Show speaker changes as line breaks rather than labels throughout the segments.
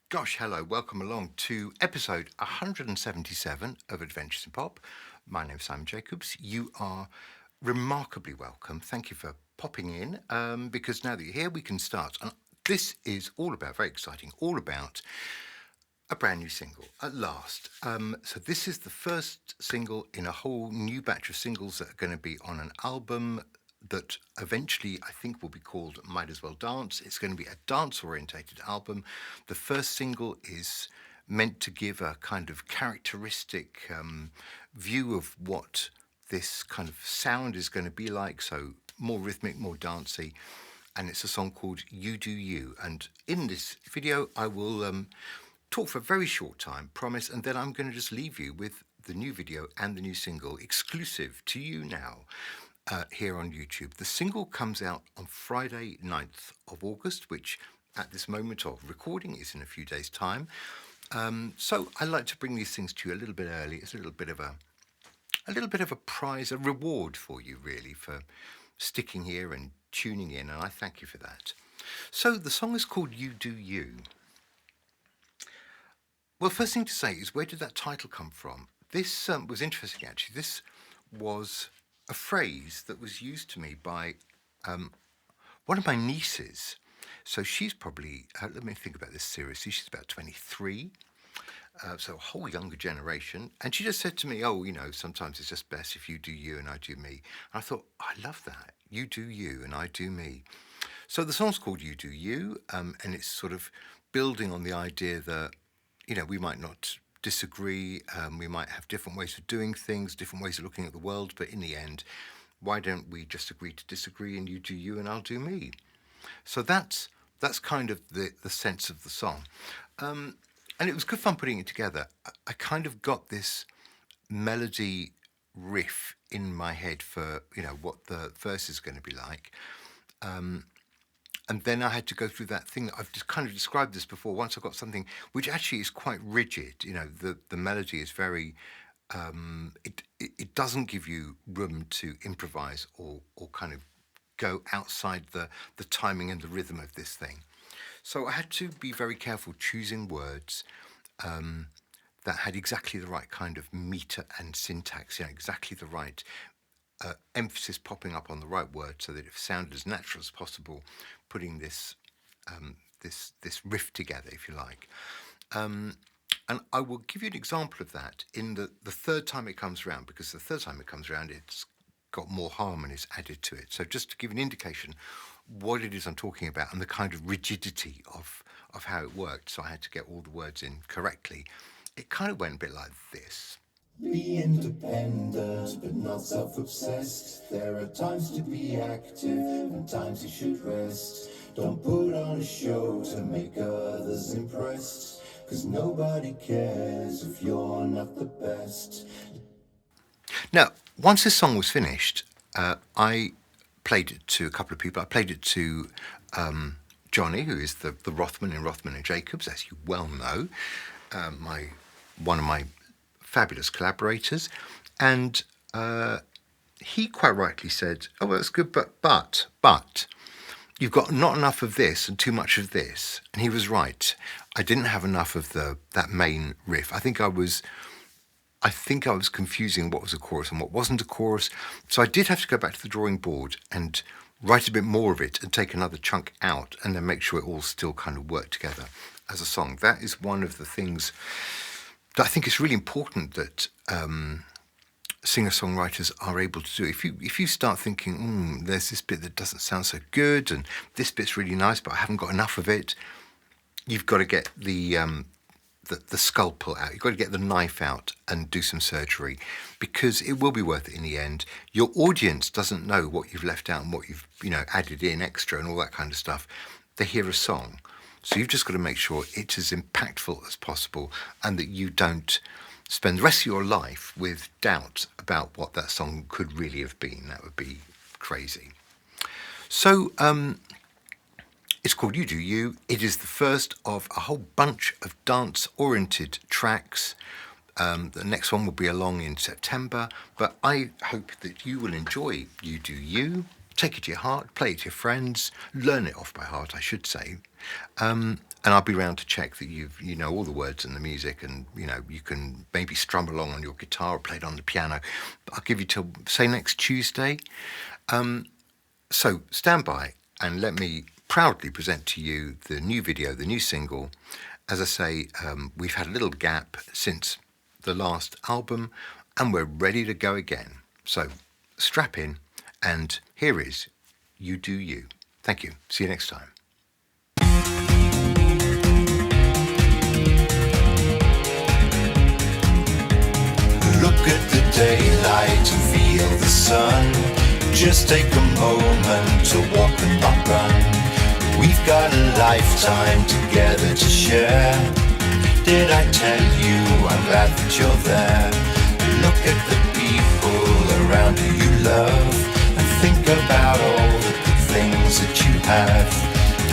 Gosh, hello, welcome along to episode 177 of Adventures in Pop. My name's Simon Jacobs. You are remarkably welcome. Thank you for popping in because now that you're here, we can start. And this is all about, very exciting, all about a brand new single at last. So this is the first single in a whole new batch of singles that are going to be on an album that eventually I think will be called Might As Well Dance. It's going to be a dance orientated album. The first single is meant to give a kind of characteristic view of what this kind of sound is going to be like. So more rhythmic, more dancey. And it's a song called You Do You. And in this video, I will talk for a very short time, promise, and then I'm going to just leave you with the new video and the new single exclusive to you now here on YouTube. The single comes out on Friday 9th of August, which at this moment of recording is in a few days' time. So I like to bring these things to you a little bit early. It's a little bit of a prize, a reward for you really for sticking here and tuning in, and I thank you for that. So the song is called You Do You. Well, first thing to say is, where did that title come from? This was interesting, actually. This was a phrase that was used to me by one of my nieces. So she's probably, let me think about this seriously, she's about 23, so a whole younger generation. And she just said to me, oh, sometimes it's just best if you do you and I do me. And I thought, I love that. You do you and I do me. So the song's called You Do You, and it's sort of building on the idea that we might not disagree, we might have different ways of doing things, different ways of looking at the world, but in the end, why don't we just agree to disagree and you do you and I'll do me? So that's kind of the sense of the song. And it was good fun putting it together. I kind of got this melody riff in my head for, what the verse is going to be like. And then I had to go through that thing that I've just kind of described this before. Once I got something which actually is quite rigid, the melody is very, it doesn't give you room to improvise or kind of go outside the timing and the rhythm of this thing. So I had to be very careful choosing words that had exactly the right kind of meter and syntax, exactly the right emphasis popping up on the right word so that it sounded as natural as possible, putting this riff together, if you like. And I will give you an example of that in the third time it comes around, because the third time it comes around, it's got more harmonies added to it. So just to give an indication what it is I'm talking about and the kind of rigidity of how it worked, so I had to get all the words in correctly. It kind of went a bit like this.
Be independent, but not self-obsessed. There are times to be active and times you should rest. Don't put on a show to make others impressed, 'cause nobody cares if you're not the best.
Now, once this song was finished, I played it to a couple of people. I played it to Johnny, who is the Rothman in Rothman and Jacobs, as you well know, one of my fabulous collaborators, and he quite rightly said, "Oh, well, that's good, but you've got not enough of this and too much of this." And he was right. I didn't have enough of that main riff. I think I was confusing what was a chorus and what wasn't a chorus. So I did have to go back to the drawing board and write a bit more of it and take another chunk out and then make sure it all still kind of worked together as a song. That is one of the things that I think is really important that singer-songwriters are able to do. If you start thinking, there's this bit that doesn't sound so good and this bit's really nice, but I haven't got enough of it, you've got to get the scalpel out. You've got to get the knife out and do some surgery, because it will be worth it in the end. Your audience doesn't know what you've left out and what you've added in extra and all that kind of stuff. They hear a song. So you've just got to make sure it's as impactful as possible and that you don't spend the rest of your life with doubt about what that song could really have been. That would be crazy. So it's called You Do You. It is the first of a whole bunch of dance-oriented tracks. The next one will be along in September, but I hope that you will enjoy You Do You. Take it to your heart, play it to your friends, learn it off by heart, I should say. And and I'll be around to check that you know all the words and the music, and you can maybe strum along on your guitar or play it on the piano. I'll give you till say next Tuesday. So stand by and let me proudly present to you the new video, the new single. As I say, we've had a little gap since the last album, and we're ready to go again. So strap in, and here is You Do You. Thank you. See you next time.
Look at the daylight and feel the sun. Just take a moment to walk and not run. We've got a lifetime together to share. Did I tell you I'm glad that you're there? Look at the people around who you love, and think about all the good things that you have.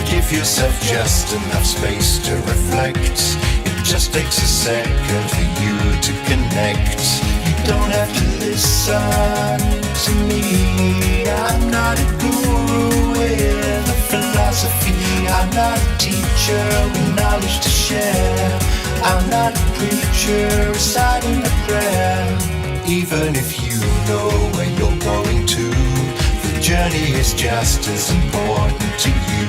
Give yourself just enough space to reflect. It just takes a second for you to connect. You don't have to listen to me. I'm not a guru with a philosophy. I'm not a teacher with knowledge to share. I'm not a preacher reciting a prayer. Even if you know where you're going to, the journey is just as important to you.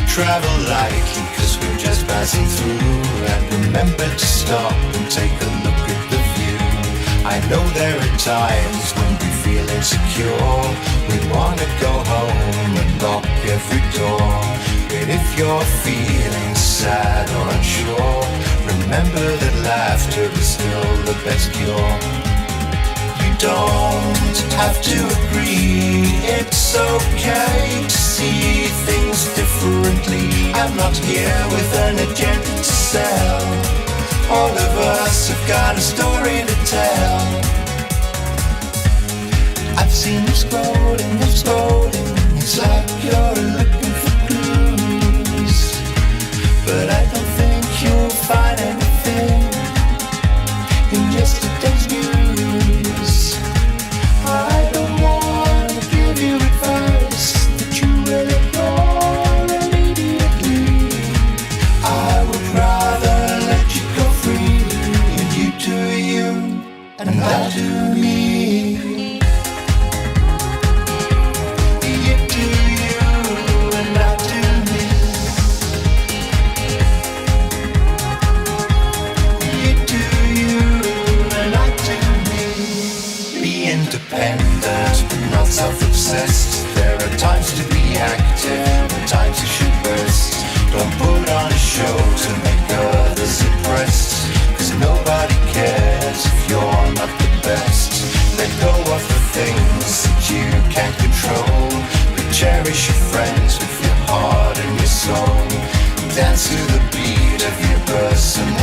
Travel lightly, cause we're just passing through, and remember to stop and take a look at the view. I know there are times when we feel insecure. We wanna go home and lock every door. But if you're feeling sad or unsure, remember that laughter is still the best cure. You don't have to agree, it's okay to see things differently. I'm not here with an agenda to sell. All of us have got a story to tell. I've seen you scrolling, it's like you're looking for clues, but I don't think you'll find anything in yesterday's news. I don't want to give you advice that you will ignore immediately. I would rather let you go free, and you do you, and I do me. You do you, and I do me. You do you, and I do me. Be independent, but not self-obsessed. There are times to be active, and times you should rest. Don't put on a show to make others impressed, cause nobody cares if you're not the best. Let go of the things that you can't control, but cherish your friends with your heart and your soul. Dance to the beat of your personality.